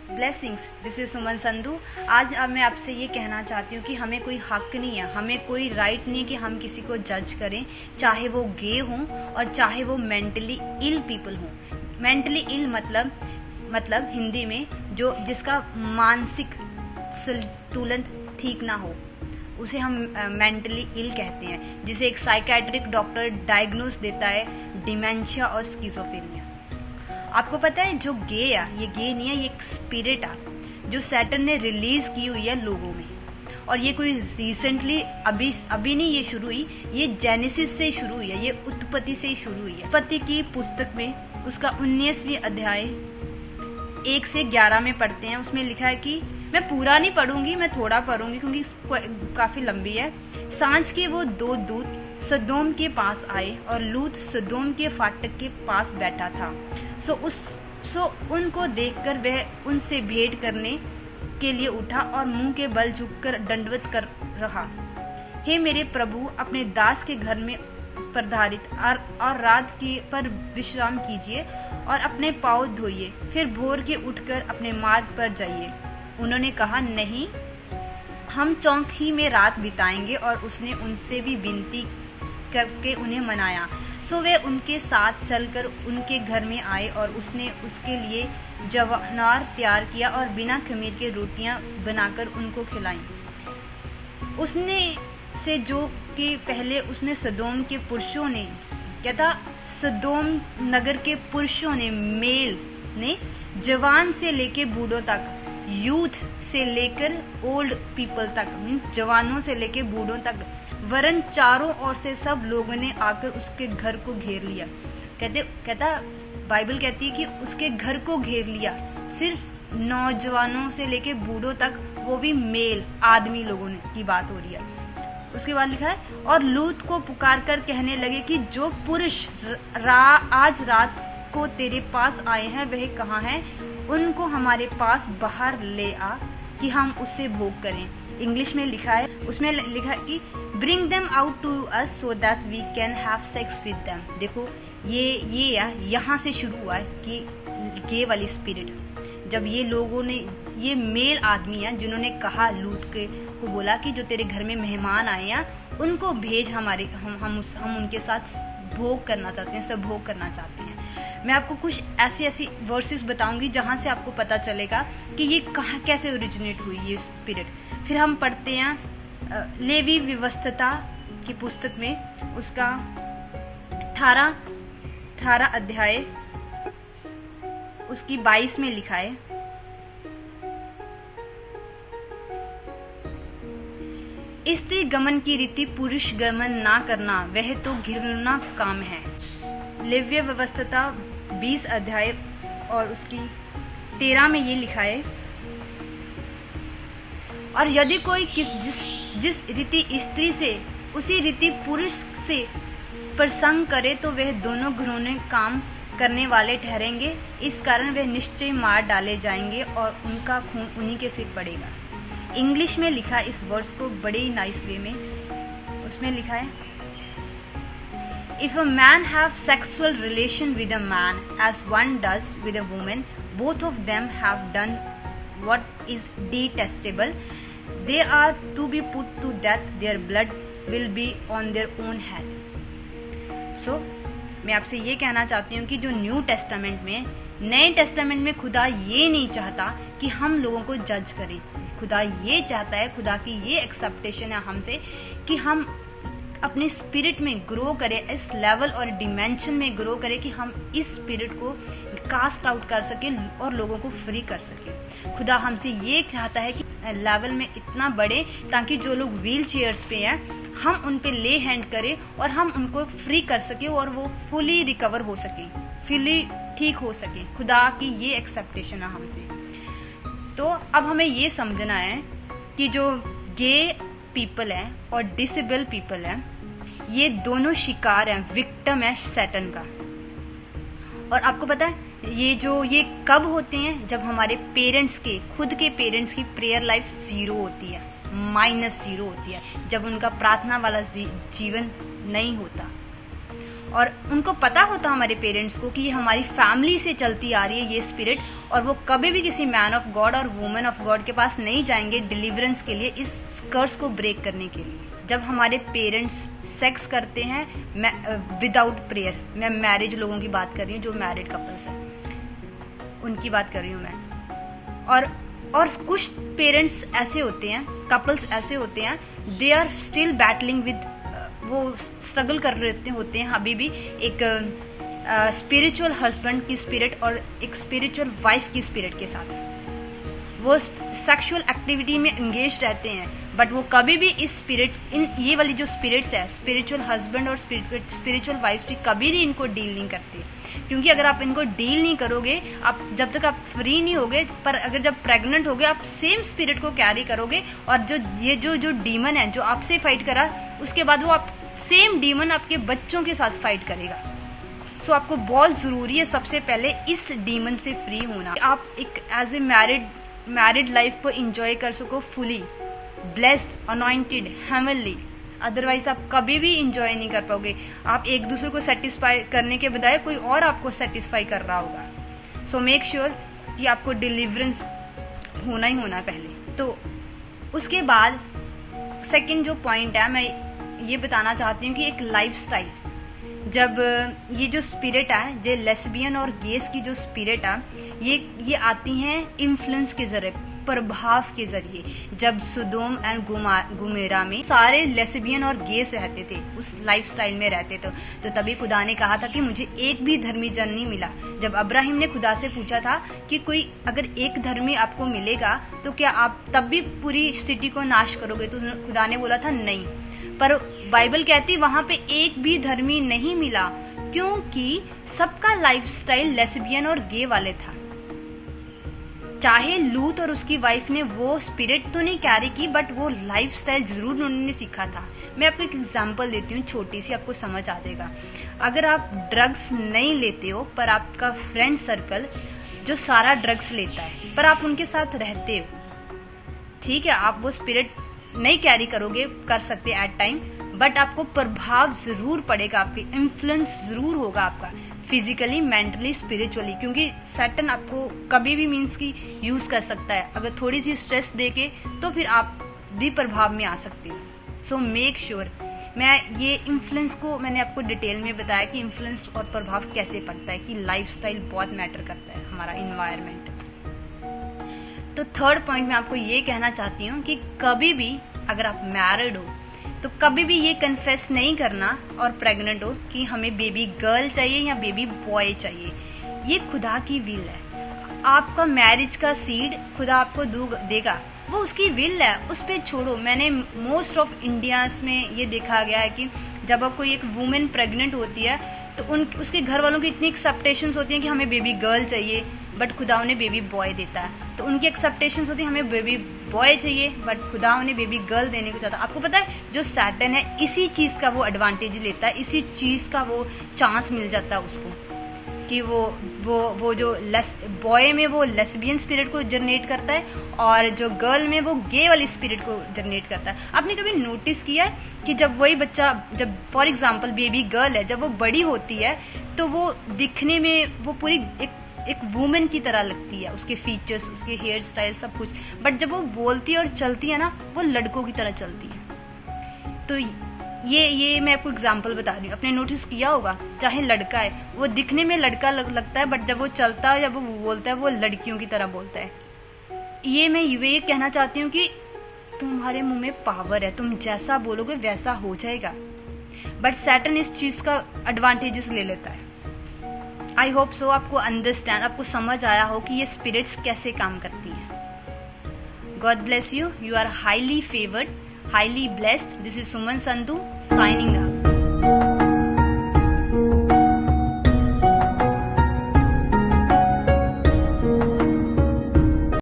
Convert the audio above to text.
Blessings, this is सुमन संधू। आज अब मैं आपसे ये कहना चाहती हूँ कि हमें कोई हक नहीं है, हमें कोई राइट नहीं है कि हम किसी को जज करें, चाहे वो गे हों और चाहे वो मेंटली इल पीपल हों। मेंटली इल मतलब हिंदी में जो जिसका मानसिक संतुलन ठीक ना हो उसे हम मेंटली इल कहते हैं, जिसे एक साइकेट्रिक डॉक्टर डायग्नोस देता है डिमेंशिया और स्किज़ोफ्रेनिया। आपको पता है जो गे है, ये गे नहीं है, ये एक स्पिरिट है जो सैटर्न ने रिलीज की हुई है लोगों में। और ये कोई रिसेंटली अभी नहीं ये शुरू हुई, ये जेनेसिस से शुरू हुई है, ये उत्पत्ति से शुरू हुई है। उत्पत्ति की पुस्तक में उसका 19वीं अध्याय 1 से 11 में पढ़ते हैं। उसमें लिखा है कि मैं पूरा नहीं पढ़ूंगी, मैं थोड़ा पढ़ूंगी क्योंकि काफी लंबी है। सांझ के वो 2 दूत सदोम के पास आए और लूत सदोम के फाटक के पास बैठा था। सो उनको देखकर वह उनसे भेंट करने के लिए उठा और मुंह के बल झुककर दंडवत कर रहा। हे मेरे प्रभु, अपने दास के घर में पधारित और रात की पर विश्राम कीजिए और अपने पाँव धोइए, फिर भोर के उठकर अपने मार्ग पर जाइए। उन्होंने कहा, नहीं, हम चौक ही में रात बिताएंगे। और उसने उनसे भी विनती करके उन्हें मनाया। सो वे उनके साथ चलकर उनके घर में आए और उसने उसके लिए जवानार तैयार किया और बिना खमीर के रोटियां बनाकर उनको खिलाई। उसने से जो कि पहले उसमें सदोम के पुरुषों ने क्या था, सदोम नगर के पुरुषों ने, मेल ने, जवान से लेके बूढ़ों तक, यूथ से लेकर ओल्ड पीपल तक, मीन्स जवानों से लेके बूढ़ों तक, वरन चारों ओर से सब लोगों ने आकर उसके घर को घेर लिया। बाइबल कहती है कि उसके घर को घेर लिया, सिर्फ नौजवानों से लेके बूढ़ों तक, वो भी मेल आदमी लोगों ने की बात हो रही है। उसके बाद लिखा है, और लूत को पुकार कर कहने लगे कि जो पुरुष आज रात को तेरे पास आए हैं वह कहाँ है, उनको हमारे पास बाहर ले आ कि हम उससे भोग करें। इंग्लिश में लिखा है, उसमें लिखा है कि bring them out to us so that we can have sex with them. देखो ये यहाँ से शुरू हुआ है कि गे वाली स्पिरिट, जब ये लोगों ने, ये मेल आदमी है जिन्होंने कहा लूत को बोला कि जो तेरे घर में मेहमान आए हैं उनको भेज, हम उनके साथ भोग करना चाहते हैं, सब भोग करना चाहते हैं। मैं आपको कुछ ऐसी वर्सेस बताऊंगी जहां से आपको पता चलेगा कि ये कहाँ कैसे ओरिजिनेट हुई ये स्पिरिट। फिर हम पढ़ते हैं लेवी व्यवस्था की पुस्तक में उसका 18 अध्याय उसकी 22 में लिखा है, स्त्री गमन की रीति पुरुष गमन ना करना वह तो घृणा काम है। लेव्य व्यवस्था 20 अध्याय और उसकी 13 में ये लिखा है, और यदि कोई जिस रीति स्त्री से उसी रीति पुरुष से प्रसंग करे तो वह दोनों घृण्य काम करने वाले ठहरेंगे। इस कारण वे निश्चय मार डाले जाएंगे और उनका खून उन्हीं के सिर पड़ेगा। इंग्लिश में लिखा इस वर्ड्स को बड़े ही नाइस वे में, उसमें लिखा है, If a man have sexual relation with a man as one does with a woman, both of them have done what is detestable. They are to be put to death. Their blood will be on their own head. So, मैं आपसे ये कहना चाहती हूँ कि जो new testament में, नए टेस्टामेंट में खुदा ये नहीं चाहता कि हम लोगों को जज करें। खुदा ये चाहता है, खुदा की ये एक्सेप्टेशन है हमसे कि हम अपने स्पिरिट में ग्रो करें, इस लेवल और डिमेंशन में ग्रो करें कि हम इस स्पिरिट को कास्ट आउट कर सकें और लोगों को फ्री कर सकें। खुदा हमसे ये चाहता है कि लेवल में इतना बढ़े ताकि जो लोग व्हील चेयर्स पे हैं हम उन पे ले हैंड करें और हम उनको फ्री कर सकें और वो फुली रिकवर हो सकें, फुली ठीक हो सकें। खुदा की ये एक्सेप्टेशन है हमसे। तो अब हमें ये समझना है कि जो गे पीपल हैं और डिसेबल पीपल हैं, ये दोनों शिकार हैं, विक्टिम है सैटन का। और आपको पता है ये कब होते हैं, जब हमारे पेरेंट्स के, खुद के पेरेंट्स की प्रेयर लाइफ 0 होती है, -0 होती है, जब उनका प्रार्थना वाला जीवन नहीं होता। और उनको पता होता हमारे पेरेंट्स को कि ये हमारी फैमिली से चलती आ रही है ये स्पिरिट, और वो कभी भी किसी मैन ऑफ गॉड और वुमेन ऑफ गॉड के पास नहीं जाएंगे डिलीवरेंस के लिए, इस कर्स को ब्रेक करने के लिए। जब हमारे पेरेंट्स सेक्स करते हैं विदाउट प्रेयर, मैं मैरिज लोगों की बात कर रही हूँ, जो मैरिड कपल्स हैं उनकी बात कर रही हूँ मैं, और कुछ पेरेंट्स ऐसे होते हैं, कपल्स ऐसे होते हैं, they are still battling with, वो स्ट्रगल कर रहे होते हैं अभी भी एक स्पिरिचुअल हस्बैंड की स्पिरिट और एक स्पिरिचुअल वाइफ की स्पिरिट के साथ। वो सेक्सुअल एक्टिविटी में एंगेज रहते हैं, बट वो कभी भी इस स्पिरिट, ये वाली जो स्पिरिट्स है, स्पिरिचुअल हस्बैंड और स्पिरिचुअल वाइफ भी कभी नहीं इनको डील नहीं करते, क्योंकि अगर आप इनको डील नहीं करोगे, आप जब तक आप फ्री नहीं होगे, पर अगर जब प्रेग्नेंट होगे आप सेम स्पिरिट को कैरी करोगे, और जो डीमन है जो आपसे फाइट करा, उसके बाद वो आप सेम डीमन आपके बच्चों के साथ फाइट करेगा। सो आपको बहुत जरूरी है सबसे पहले इस डीमन से फ्री होना, आप एक एज ए मैरिड लाइफ को एंजॉय कर सको fully, blessed, anointed, heavenly. Otherwise आप कभी भी इंजॉय नहीं कर पाओगे। आप एक दूसरे को सेटिस्फाई करने के बजाय कोई और आपको सेटिस्फाई कर रहा होगा। सो मेक श्योर कि आपको डिलीवरेंस होना ही होना पहले। तो उसके बाद सेकंड जो पॉइंट है, मैं ये बताना चाहती हूँ कि एक लाइफस्टाइल, जब ये जो स्पिरिट है, जो लेस्बियन और गेस की जो स्पिरिट है, ये आती हैं इन्फ्लुएंस के जरिए, प्रभाव के जरिए। जब सुदोम एंड गुमेरा में सारे लेस्बियन और गेस रहते थे, उस लाइफस्टाइल में रहते थे, तो तभी खुदा ने कहा था कि मुझे एक भी धर्मी जन नहीं मिला। जब अब्राहिम ने खुदा से पूछा था कि कोई अगर एक धर्मी आपको मिलेगा तो क्या आप तब भी पूरी सिटी को नाश करोगे, तो खुदा ने बोला था नहीं। पर बाइबल कहती वहां पे एक भी धर्मी नहीं मिला, क्योंकि सबका लाइफस्टाइल लेस्बियन और गे वाले था। चाहे लूत और उसकी वाइफ ने वो स्पिरिट तो नहीं कैरी की, बट वो लाइफस्टाइल जरूर उन्होंने सीखा था। मैं आपको एक एग्जांपल देती हूँ छोटी सी, आपको समझ आ जाएगा। अगर आप ड्रग्स नहीं लेते हो, पर आपका फ्रेंड सर्कल जो सारा ड्रग्स लेता है, पर आप उनके साथ रहते हो, ठीक है, आप वो स्पिरिट नहीं कैरी करोगे, कर सकते एट टाइम, बट आपको प्रभाव जरूर पड़ेगा, आपकी इन्फ्लुएंस जरूर होगा आपका, फिजिकली, मेंटली, स्पिरिचुअली, क्योंकि सैटन आपको कभी भी मीन्स की यूज कर सकता है। अगर थोड़ी सी स्ट्रेस देके तो फिर आप भी प्रभाव में आ सकते हो। सो मेक श्योर, मैं ये इन्फ्लुएंस को मैंने आपको डिटेल में बताया कि इन्फ्लुएंस और प्रभाव कैसे पड़ता है, कि लाइफस्टाइल बहुत मैटर करता है, हमारा इन्वायरमेंट। तो थर्ड पॉइंट मैं आपको ये कहना चाहती हूँ कि कभी भी अगर आप मैरिड हो तो कभी भी ये कन्फेस नहीं करना और प्रेग्नेंट हो कि हमें बेबी गर्ल चाहिए या बेबी बॉय चाहिए। ये खुदा की विल है। आपका मैरिज का सीड खुदा आपको देगा, वो उसकी विल है, उस पर छोड़ो। मैंने मोस्ट ऑफ इंडियाज में ये देखा गया है कि जब कोई एक वुमेन प्रेग्नेंट होती है तो उसके घर वालों की इतनी एक्सेप्टेशंस होती हैं कि हमें बेबी गर्ल चाहिए, बट खुदा उन्हें बेबी बॉय देता है। तो उनकी एक्सेप्टेशंस होती है हमें बेबी बॉय चाहिए, बट खुदा उन्हें बेबी गर्ल देने को चाहता है। आपको पता है जो सैटन है इसी चीज़ का वो एडवांटेज लेता है, इसी चीज़ का वो चांस मिल जाता है उसको कि वो जो बॉय में वो लेस्बियन स्पिरिट को जनरेट करता है और जो गर्ल में वो गे वाली स्पिरिट को जनरेट करता है। आपने कभी नोटिस किया है कि जब वही बच्चा, जब फॉर एग्जांपल बेबी गर्ल है, जब वो बड़ी होती है तो वो दिखने में वो पूरी एक वुमेन की तरह लगती है, उसके फीचर्स, उसके हेयर स्टाइल, सब कुछ, बट जब वो बोलती है और चलती है ना, वो लड़कों की तरह चलती है। तो ये मैं आपको एग्जांपल बता रही हूँ, आपने नोटिस किया होगा, चाहे लड़का है वो दिखने में लड़का लगता है, बट जब वो चलता है, जब वो बोलता है, वो लड़कियों की तरह बोलता है। ये मैं ये कहना चाहती हूँ कि तुम्हारे मुंह में पावर है, तुम जैसा बोलोगे वैसा हो जाएगा, बट सैटन इस चीज का एडवांटेजेस ले लेता है। आई होप सो आपको अंडरस्टैंड, आपको समझ आया हो कि ये स्पिरिट्स कैसे काम करती हैं। God bless you, you are highly favoured, highly blessed. This is Suman Sandhu signing out.